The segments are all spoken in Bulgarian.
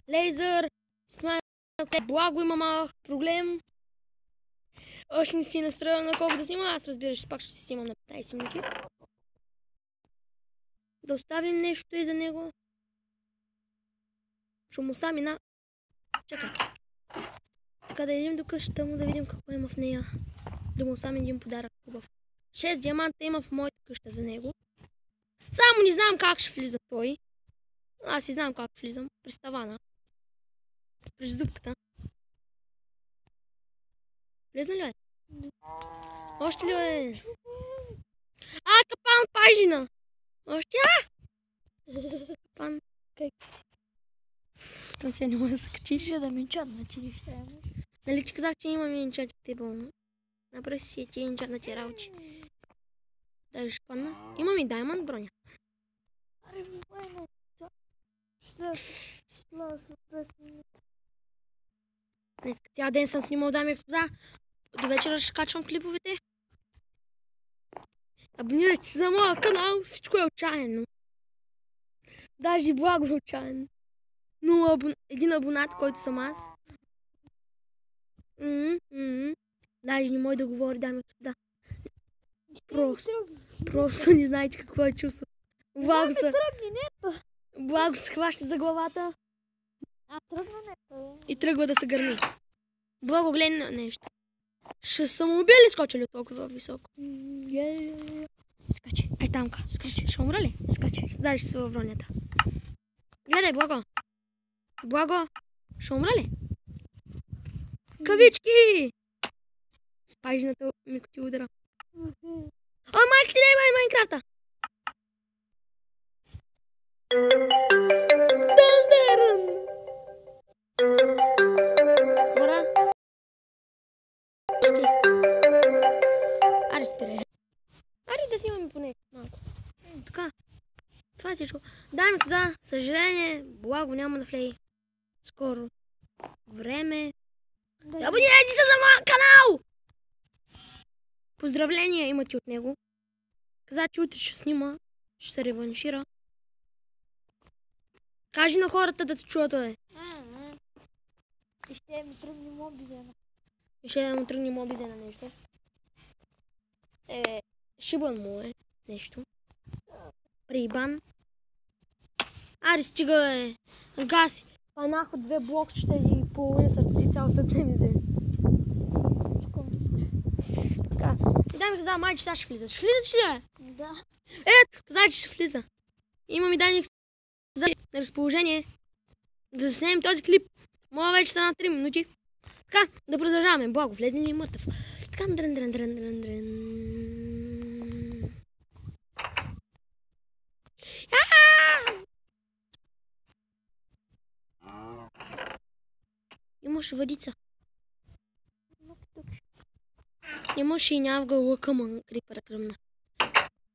Лейзър, Благо има малък проблем. Още не си настроил на колко да снимам, аз разбираш, пак ще си снимам на 15 минути. Да оставим нещо и за него. Ще му сами на... Чакай. Така да идем до къщата му да видим какво има в нея. Да му сами един подарък хубав. 6 диаманта има в моята къща за него. Само не знам как ще влиза той. Аз и знам как влизам. През тавана. През зубката. Влезна ли е? Още ли е? Капан пажина! Още Капан. Как? Там се не може да се качиш. Ще да ми чадна, че ли ще имаш? Нали ти казах, че имам инчат те болно? Направи си ти инчат на ти работи. Даже ще падна. Имам и даймонд броня. Аре, военно. Ще слаза да снимам. Днес цял ден съм снимал, дами и господа. До вечера ще качвам клиповете. Абонирайте се за моя канал, всичко е отчаяно. Даже Благо е отчаяно. Но един абонат, който съм аз. Даже не може да говори, дами и господа. Просто не знаете какво е чувство. Благо се хваща за главата. Тръгването. И тръгва да се гърми. Благо, гледай на нещо. Ще самоубия ли скоча ли толкова високо? Скачи. Ай тамка. Скачи. Ще умра ли? Скачи. Даже се във бронята. Гледай, Благо. Благо. Ще умра ли? Кавички! Пажината ми ти удара. О, майка ти дай Майнкрафта! Хора. Аре, спирай. Аре да снимаме поне малко. Така. Това е всичко. Дай ми туда, съжаление, Благо няма да влезе скоро време. Абонирайте се за моя канал! Поздравления имате от него. Каза, че утре ще снима, ще се реваншира. Кажи на хората да те чуят, бе. И ще ми тръгне мобизена. И ще му тръгне мобизена нещо. Шибан му е нещо. Прибан. Аре, стига, бе. Гаси. Панах от 2 блокчета и половина и цяло сърце ми взе. Така. И дай ми каза, май, че сега ще влиза. Ще влизаш ли, бе? Да. Ето, каза, че ще влиза. Имам и дай за на разположение да заснемем този клип. Моя вече стана 3 минути. Така, да продължаваме. Благо, влезне ли е мъртъв? Така, дрън. Имаш въдица. Имаше и някога лъка крипъра тръмна.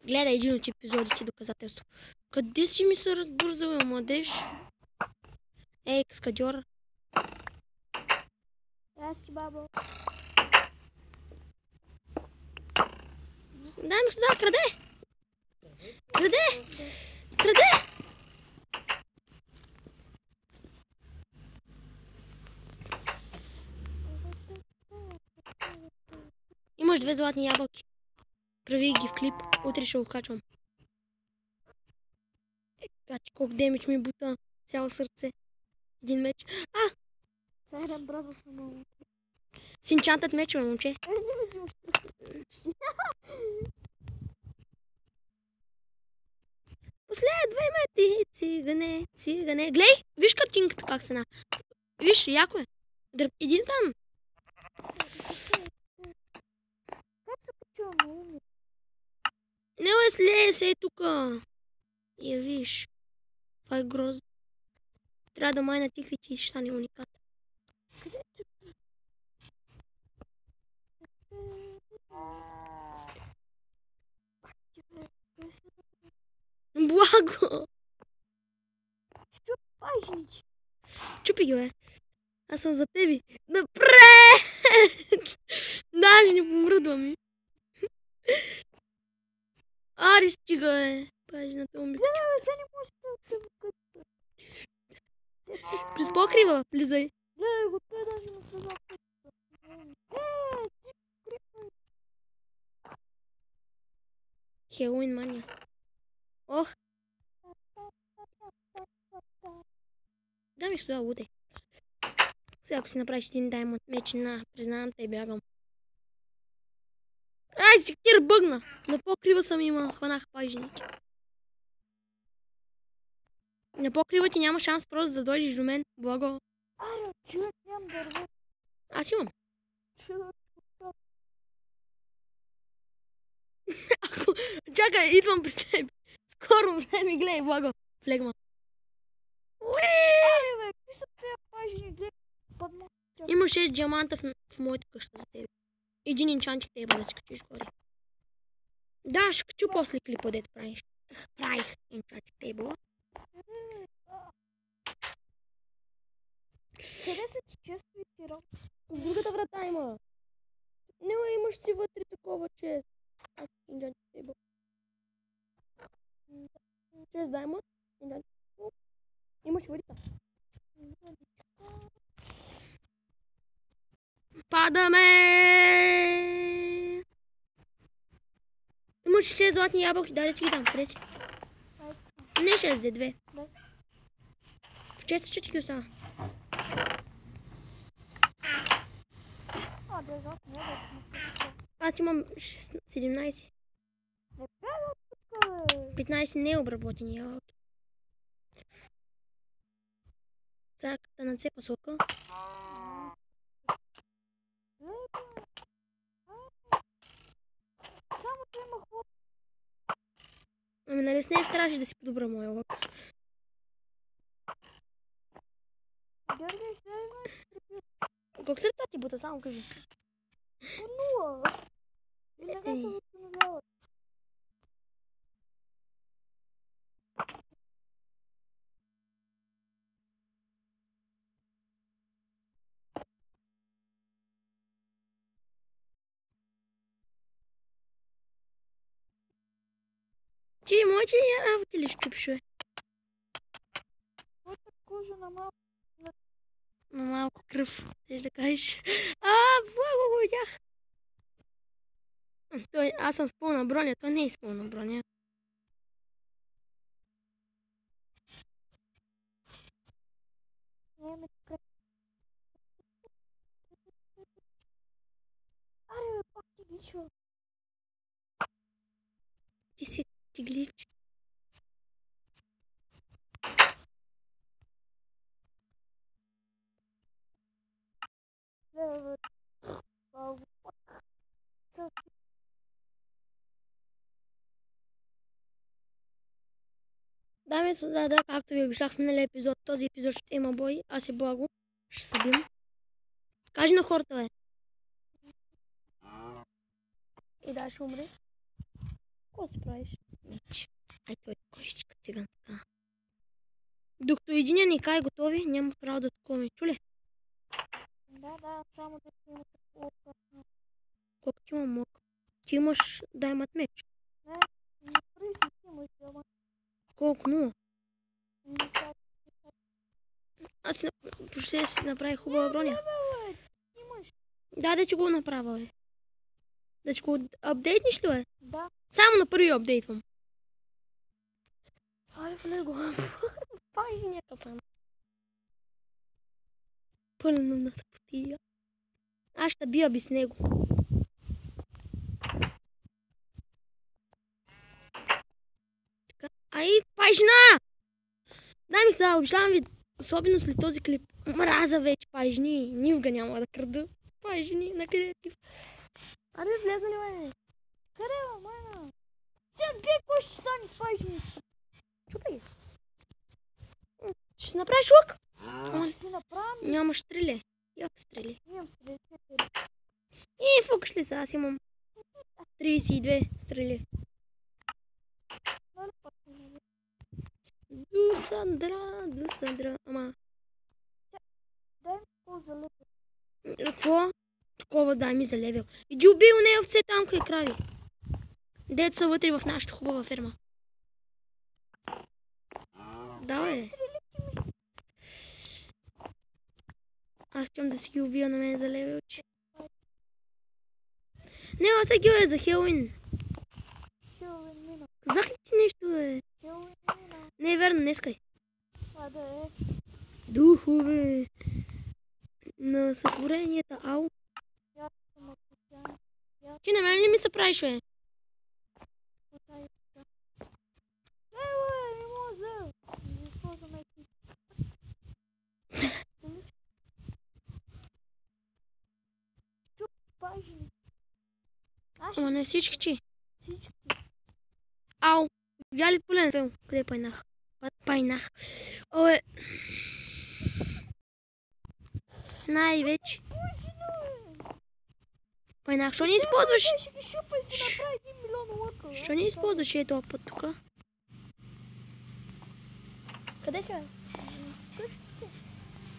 Гледай един от епизодите доказателство. Къде си ми се разбързал, младеж? Ей, каскадьор. Здрасти, бабо. Дай ми сюда, краде! Краде! Имаш 2 златни ябълки. Прави ги в клип. Утре ще го качвам. Качи колко демидж ми бута. Цяло сърце. Един меч. Сайрен брада съм много. С инчантът мечове, момче. Последвай ме ти, цигане. Глей, виж картинката как се на. Виж, яко е. Иди там. Как се качува на уми? Не слее се тука. Я виж. Това е грозно. Трябва да майна тихвите и ще стане уникат. Къде ти? Благо! Що пажничи? Чупи ги, бе. Аз съм за тебе. Напред! Даже не помръдва ми. Ари, стига, бе. Пажната умика. Не, се не може да го качва. През покрива влизай. Гледай го, той даже не влиза в пътята. Ти криквай. Хелуин мания. Ох, да ми сега луде. Сега ако си направиш един даймонд меч, признавам те, бягам. Ай, секир бъгна! На покрива съм има, хванах пажените. На покрива ти няма шанс просто да дойдеш до мен, благо. Аре, човек, нямам дървет. Аз имам. Човек, Чакай, идвам при теб. Скоро време, гледай, благо. Флегма. аре, бе, какви са тези пажени, гледай. Падна. Има 6 диаманта в моята къща за тебе. Един инчантик тебе да си качиш горе. Да, ще качу после клипа, дето правиш. Правих инчантик тейбъла. Къде са ти честовите работи? В другата врата има. Не, имаш си вътре такова чест. Аз инчантик тейбъл. Чест даймонд. Имаш варика. Падаме! Имаш 6 златни ябълки, дай да ти ги дам. Къде си? Не 6, де 2. В чест ще ти ги остава. А, да, златни ябълки не са. Аз имам 17. Не бяга тук, бе. 15 необработени ябълки. Цаката на цепа сока. Само той има хлоп. Ами нали с нещо трябваше да си подобра моя лък. Георгий, ще знаеш припил. Колко сърта ти бута, само кажи. По нула. Веднага се възстановяват. Ти моите работи ли щупиш, бе? Твоята кожа на малко. На малко кръв, теш да кажеш. Благо го видях. Аз съм с пълна броня, то не е с пълна броня. Не ме така. Аре, бе, пак ти гличва. Ти си ти глич. Ле, бе. Бау. Дами и господа, да, както ви обещах в миналия епизод, този епизод ще има бой. Аз и Благо ще събим. Кажи на хората, бе. И да, ще умре. Какво си правиш? Меч. Ай, той е кожичка циганска. Докато единия ни кай готови, няма право да таковаме. Чуле? Да, само да си има такова. Колко ти има мок? Ти имаш даймат меч. Не, не прави си ти имаш, ама. Колко? 0. Не са. Аз почти си направих хубава броня. Бе, имаш. Да ти го направя, бе. Да си го апдейтниш ли, бе? Да. Само на първи апдейтвам. Аре, влего. Пажния капан. Пълен на тъпотия. Аз ще бия без него. Така. Ай, пажна! Дай ми сега, обещавам ви, особено след този клип. Мраза вече пажни. Нивга няма да крада. Пажни на креатив. Аре, влезна ли, бе? Къде, бе, майна? Сега гледай, кой ще стане с паженици? Чупай ги. Ще си направиш лък? Ще си направим. Нямаш стреле. Як стрели? Имам стрелите. И фукаш ли са? Аз имам 32 стрели. Нали пак не нали? Дусандра. Ама, Дай ми какво за лепе. какво? Такова дай ми за левел. Иди убий у нея овце там, кой крави. Дето са вътре в нашата хубава ферма. Да, бе. Аз искам да си ги убия на мен за левелче. Не, аз сега ги е за Хелуин. Хелуин мина. Казах ли ти нещо, бе? Хелуин мина. Не е верно, днеска е. Това да е. Духове на сътворенията, ау. Я съм отпочан. Ти на мен ли ми се правиш, бе? Не може! Не използваме ти. Чуп, пажни. Ама не всички, че. Всички. Ау, видя ли полен филм? Къде пайнах? Пайнах. Ое. Най-вече. Пайнах, що не използваш? Ще ги шупай си направи 1 милион лъка. Що не използваш е този път тук? Къде си, бе? Къщите.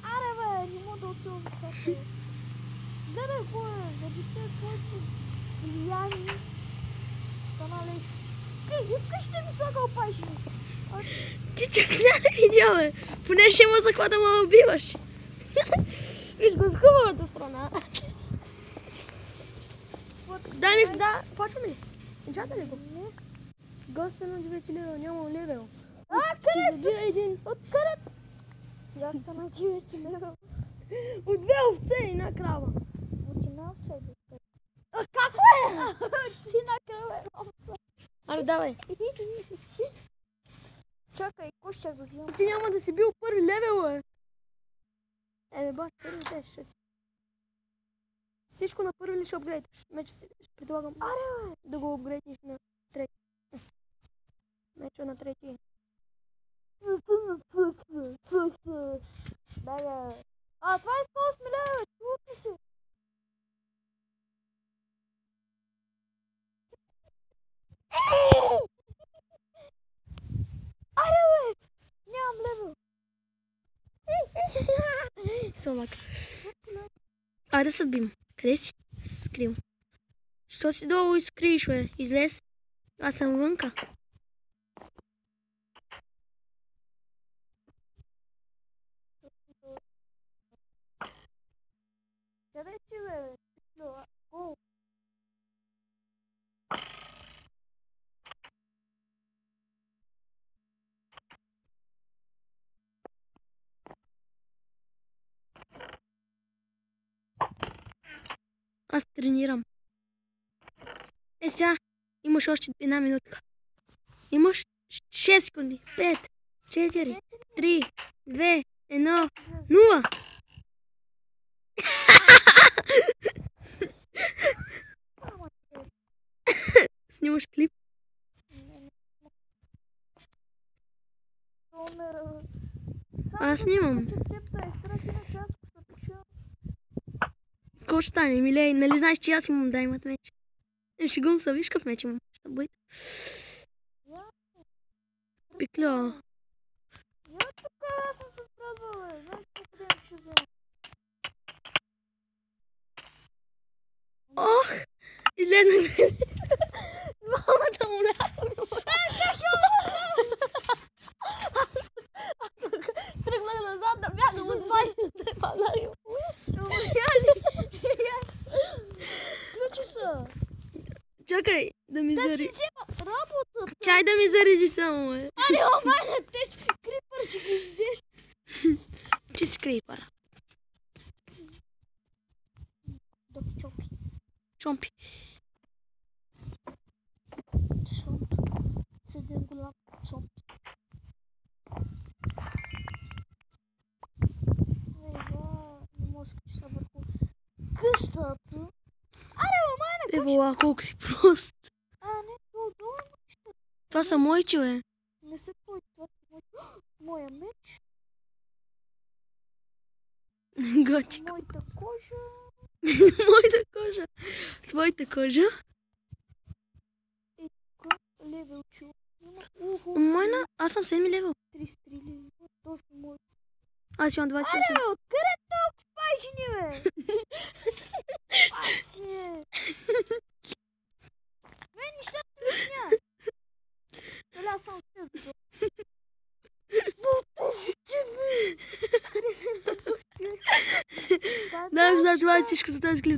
Аре, бе, не мога да отсилвам така. Гледай го, заради те твоите влияни. Станалеш. И вкъщи ми слагал пажни. Ти чак сега да видя, бе. Поне ще има за какво да ме убиваш. Виж го с хубавата страна. Дай ми, да, почваме ли? Чата ли го? Не. Госта на 9 левел, няма левел. Къде? Забира един. Откъде? Сега стана 9 левел. От 2 овце и една крава. От една овца е до Какво е? си на крава овца. Ами давай. Чакай, какво ще да взимам? Ти няма да си бил първи левел, бе. Бе, баш, първи те ще си. Всичко на първи ли ще апгрейдиш? Мече си предлагам. Аре, бе! Да го апгрейдиш на трети. Мече на трети. Бе, а, това е 108 лева, чути се. Аре, бе! Нямам лева. Слабак. Айде да се бим. Къде си? Скрил. Що си долу и скриеш, бе? Излез. Аз съм вънка. Къде си, бе? О! Аз тренирам. Е, сега имаш още една минутка. Имаш 6 секунди. 5, 4, 3, 2, 1, 0. Снимаш клип? Номер... Аз снимам. Теб е страх и на час, ако се пиша. Какво ще стане, милей? Нали знаеш, че аз имам да имат меч? Шегувам се, виж какъв меч имам. Ще бъде. Пикло. Я тук, аз съм се спрадвал, бе. Знаеш къде ще взема. Ох! Излезнахме. Двамата му ляха. Тръгнах назад да бягам от байната и паднах и Ключи са. чакай да ми Да си зареди. взема работа. Чай да ми зареди само, бе. Аре, омайна, те ще крипър, че ги издеш. Че си крипър. Доки чопи. Чомпи. Чомп. Седем голям чомп. Ева, не може да са върху къщата. Аре, омайна, Евола, колко си прост. не, долу. Това са моите, бе. Не са твои, това са мои. Моя меч, Готик. моята кожа. Моята кожа. Твоята кожа. Левел чу. Майна, аз съм 7 левел. 33 левел. Точно моят. Аз имам 28. Аре, откъде толкова спайжени, бе? Аси! Мен нещата ми сня. Дали аз съм спил. Бутушите ми! Къде са им бутушите? Да, това е всичко за този клип.